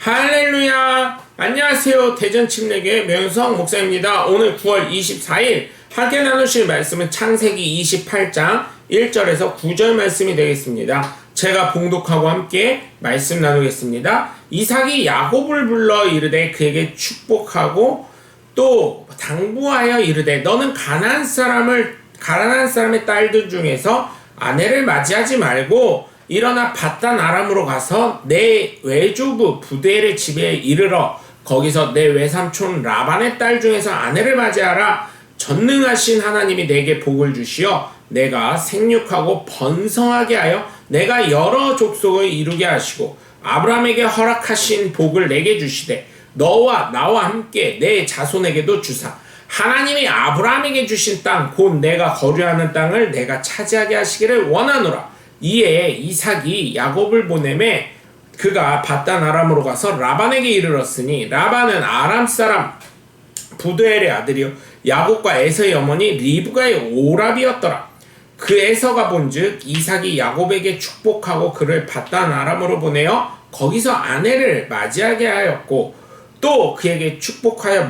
할렐루야! 안녕하세요. 대전침례교회 명성 목사입니다. 오늘 9월 24일 함께 나누실 말씀은 창세기 28장 1절에서 9절 말씀이 되겠습니다. 제가 봉독하고 함께 말씀 나누겠습니다. 이삭이 야곱을 불러 이르되 그에게 축복하고 또 당부하여 이르되 너는 가나안 사람의 딸들 중에서 아내를 맞이하지 말고 일어나 밧단 아람으로 가서 내 외조부 부두엘의 집에 이르러 거기서 내 외삼촌 라반의 딸 중에서 아내를 맞이하라. 전능하신 하나님이 내게 복을 주시어 내가 생육하고 번성하게 하여 내가 여러 족속을 이루게 하시고 아브라함에게 허락하신 복을 내게 주시되 너와 나와 함께 내 자손에게도 주사 하나님이 아브라함에게 주신 땅 곧 내가 거류하는 땅을 내가 차지하게 하시기를 원하노라. 이에 이삭이 야곱을 보내매 그가 밧단 아람으로 가서 라반에게 이르렀으니 라반은 아람 사람 부두엘의 아들이요 야곱과 에서의 어머니 리브가의 오라비였더라. 그 에서가 본즉 이삭이 야곱에게 축복하고 그를 밧단 아람으로 보내어 거기서 아내를 맞이하게 하였고 또 그에게 축복하여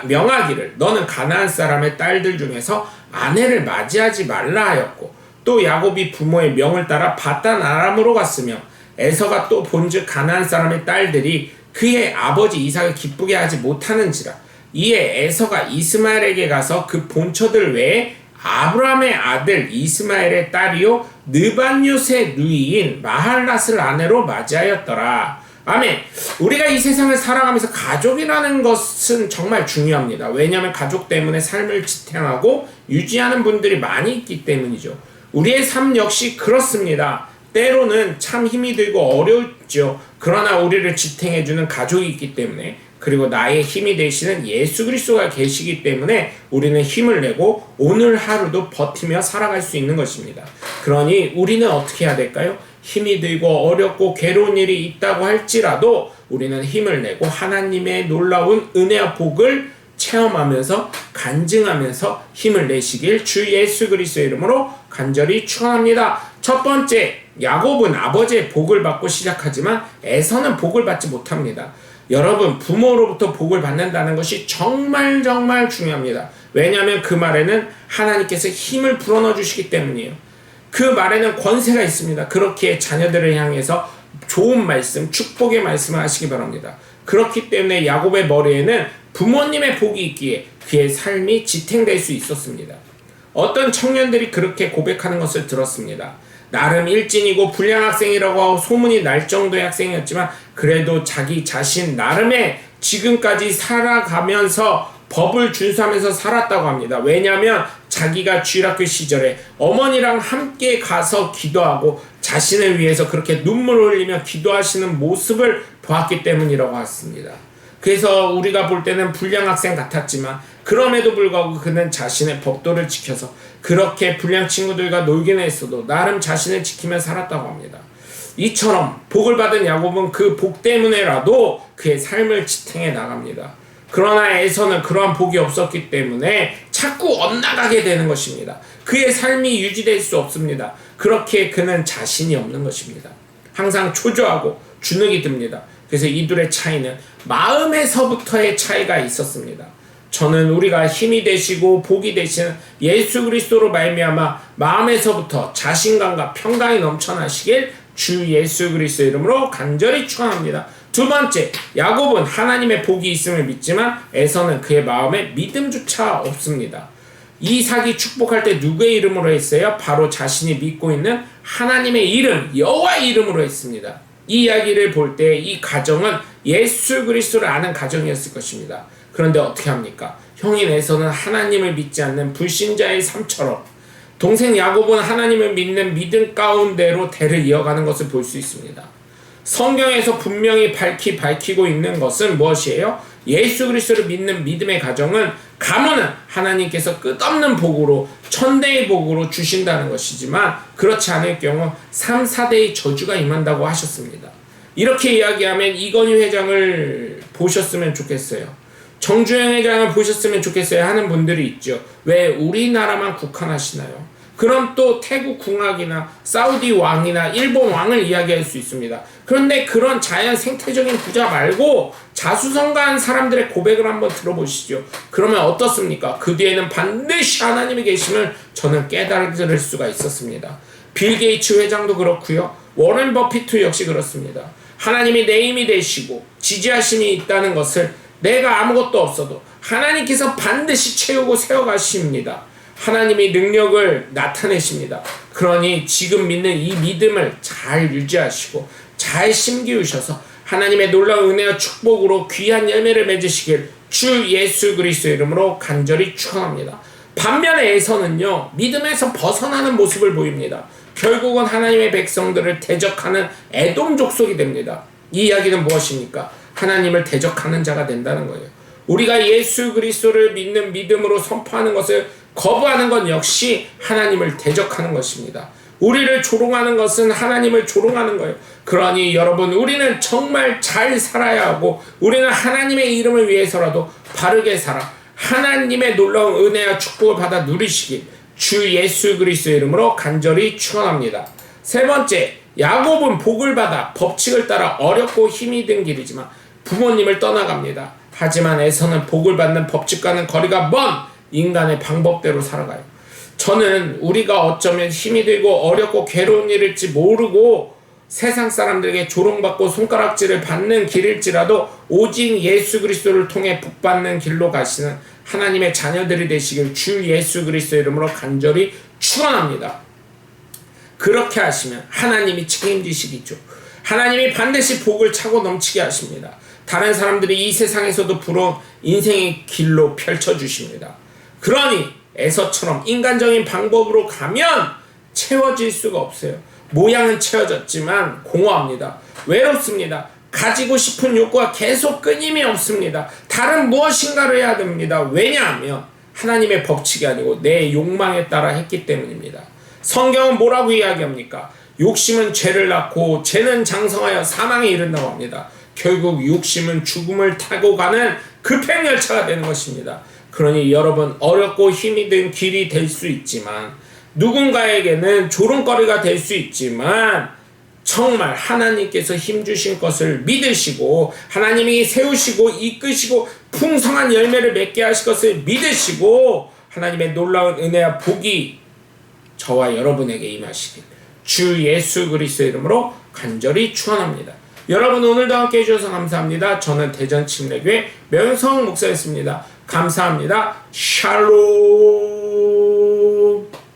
명하기를 너는 가나안 사람의 딸들 중에서 아내를 맞이하지 말라 하였고 또 야곱이 부모의 명을 따라 밧단 아람으로 갔으며 에서가 또 본즉 가나안 사람의 딸들이 그의 아버지 이삭을 기쁘게 하지 못하는지라. 이에 에서가 이스마엘에게 가서 그 본처들 외에 아브라함의 아들 이스마엘의 딸이요 느반요의 누이인 마할랏을 아내로 맞이하였더라. 아멘. 우리가 이 세상을 살아가면서 가족이라는 것은 정말 중요합니다. 왜냐하면 가족 때문에 삶을 지탱하고 유지하는 분들이 많이 있기 때문이죠. 우리의 삶 역시 그렇습니다. 때로는 참 힘이 들고 어렵죠. 그러나 우리를 지탱해주는 가족이 있기 때문에 그리고 나의 힘이 되시는 예수 그리스도가 계시기 때문에 우리는 힘을 내고 오늘 하루도 버티며 살아갈 수 있는 것입니다. 그러니 우리는 어떻게 해야 될까요? 힘이 들고 어렵고 괴로운 일이 있다고 할지라도 우리는 힘을 내고 하나님의 놀라운 은혜와 복을 체험하면서 간증하면서 힘을 내시길 주 예수 그리스도의 이름으로 간절히 축원합니다. 첫 번째, 야곱은 아버지의 복을 받고 시작하지만 에서는 복을 받지 못합니다. 여러분, 부모로부터 복을 받는다는 것이 정말 중요합니다. 왜냐하면 그 말에는 하나님께서 힘을 불어넣어 주시기 때문이에요. 그 말에는 권세가 있습니다. 그렇게 자녀들을 향해서 좋은 말씀, 축복의 말씀을 하시기 바랍니다. 그렇기 때문에 야곱의 머리에는 부모님의 복이 있기에 그의 삶이 지탱될 수 있었습니다. 어떤 청년들이 그렇게 고백하는 것을 들었습니다. 나름 일진이고 불량 학생이라고 하고 소문이 날 정도의 학생이었지만 그래도 자기 자신 나름의 지금까지 살아가면서 법을 준수하면서 살았다고 합니다. 왜냐하면 자기가 주일학교 시절에 어머니랑 함께 가서 기도하고 자신을 위해서 그렇게 눈물을 흘리며 기도하시는 모습을 보았기 때문이라고 했습니다. 그래서 우리가 볼 때는 불량 학생 같았지만 그럼에도 불구하고 그는 자신의 법도를 지켜서 그렇게 불량 친구들과 놀긴 했어도 나름 자신을 지키며 살았다고 합니다. 이처럼 복을 받은 야곱은 그 복 때문에라도 그의 삶을 지탱해 나갑니다. 그러나 에서는 그러한 복이 없었기 때문에 자꾸 엇나가게 되는 것입니다. 그의 삶이 유지될 수 없습니다. 그렇게 그는 자신이 없는 것입니다. 항상 초조하고 주눅이 듭니다. 그래서 이둘의 차이는 마음에서부터의 차이가 있었습니다. 저는 우리가 힘이 되시고 복이 되시는 예수 그리스도로 말미암아 마음에서부터 자신감과 평강이 넘쳐나시길 주 예수 그리스도 이름으로 간절히 축원합니다. 두 번째, 야곱은 하나님의 복이 있음을 믿지만 에서는 그의 마음에 믿음조차 없습니다. 이삭이 축복할 때 누구의 이름으로 했어요? 바로 자신이 믿고 있는 하나님의 이름, 여호와의 이름으로 했습니다. 이 이야기를 볼 때 이 가정은 예수 그리스도를 아는 가정이었을 것입니다. 그런데 어떻게 합니까? 형인 에서는 하나님을 믿지 않는 불신자의 삶처럼 동생 야곱은 하나님을 믿는 믿음 가운데로 대를 이어가는 것을 볼 수 있습니다. 성경에서 분명히 밝히고 있는 것은 무엇이에요? 예수 그리스도를 믿는 믿음의 가정은 가문은 하나님께서 끝없는 복으로 천대의 복으로 주신다는 것이지만 그렇지 않을 경우 3, 4대의 저주가 임한다고 하셨습니다. 이렇게 이야기하면 이건희 회장을 보셨으면 좋겠어요. 정주행 회장을 보셨으면 좋겠어요 하는 분들이 있죠. 왜 우리나라만 국한하시나요? 그럼 또 태국 궁학이나 사우디 왕이나 일본 왕을 이야기할 수 있습니다. 그런데 그런 자연 생태적인 부자 말고 자수성가한 사람들의 고백을 한번 들어보시죠. 그러면 어떻습니까? 그 뒤에는 반드시 하나님이 계심을 저는 깨달을 수가 있었습니다. 빌 게이츠 회장도 그렇고요. 워렌 버피트 역시 그렇습니다. 하나님이 내 힘이 되시고 지지하심이 있다는 것을 내가 아무것도 없어도 하나님께서 반드시 채우고 세워가십니다. 하나님이 능력을 나타내십니다. 그러니 지금 믿는 이 믿음을 잘 유지하시고 잘 심기우셔서 하나님의 놀라운 은혜와 축복으로 귀한 열매를 맺으시길 주 예수 그리스도의 이름으로 간절히 축원합니다. 반면에 에서는요, 믿음에서 벗어나는 모습을 보입니다. 결국은 하나님의 백성들을 대적하는 에돔 족속이 됩니다. 이 이야기는 무엇입니까? 하나님을 대적하는 자가 된다는 거예요. 우리가 예수 그리스도를 믿는 믿음으로 선포하는 것을 거부하는 건 역시 하나님을 대적하는 것입니다. 우리를 조롱하는 것은 하나님을 조롱하는 거예요. 그러니 여러분, 우리는 정말 잘 살아야 하고 우리는 하나님의 이름을 위해서라도 바르게 살아 하나님의 놀라운 은혜와 축복을 받아 누리시길 주 예수 그리스도의 이름으로 간절히 축원합니다. 세 번째, 야곱은 복을 받아 법칙을 따라 어렵고 힘이 든 길이지만 부모님을 떠나갑니다. 하지만 에서는 복을 받는 법칙과는 거리가 먼 인간의 방법대로 살아가요. 저는 우리가 어쩌면 힘이 들고 어렵고 괴로운 일일지 모르고 세상 사람들에게 조롱받고 손가락질을 받는 길일지라도 오직 예수 그리스도를 통해 복받는 길로 가시는 하나님의 자녀들이 되시길 주 예수 그리스도의 이름으로 간절히 축원합니다. 그렇게 하시면 하나님이 책임지시겠죠. 하나님이 반드시 복을 차고 넘치게 하십니다. 다른 사람들이 이 세상에서도 부러운 인생의 길로 펼쳐주십니다. 그러니 에서처럼 인간적인 방법으로 가면 채워질 수가 없어요. 모양은 채워졌지만 공허합니다. 외롭습니다. 가지고 싶은 욕구가 계속 끊임이 없습니다. 다른 무엇인가를 해야 됩니다. 왜냐하면 하나님의 법칙이 아니고 내 욕망에 따라 했기 때문입니다. 성경은 뭐라고 이야기합니까? 욕심은 죄를 낳고 죄는 장성하여 사망에 이른다고 합니다. 결국 욕심은 죽음을 타고 가는 급행열차가 되는 것입니다. 그러니 여러분, 어렵고 힘이 든 길이 될 수 있지만 누군가에게는 조롱거리가 될 수 있지만 정말 하나님께서 힘주신 것을 믿으시고 하나님이 세우시고 이끄시고 풍성한 열매를 맺게 하실 것을 믿으시고 하나님의 놀라운 은혜와 복이 저와 여러분에게 임하시길 주 예수 그리스도의 이름으로 간절히 축원합니다. 여러분, 오늘도 함께 해주셔서 감사합니다. 저는 대전 침례교회 명성 목사였습니다. 감사합니다. 샬롬.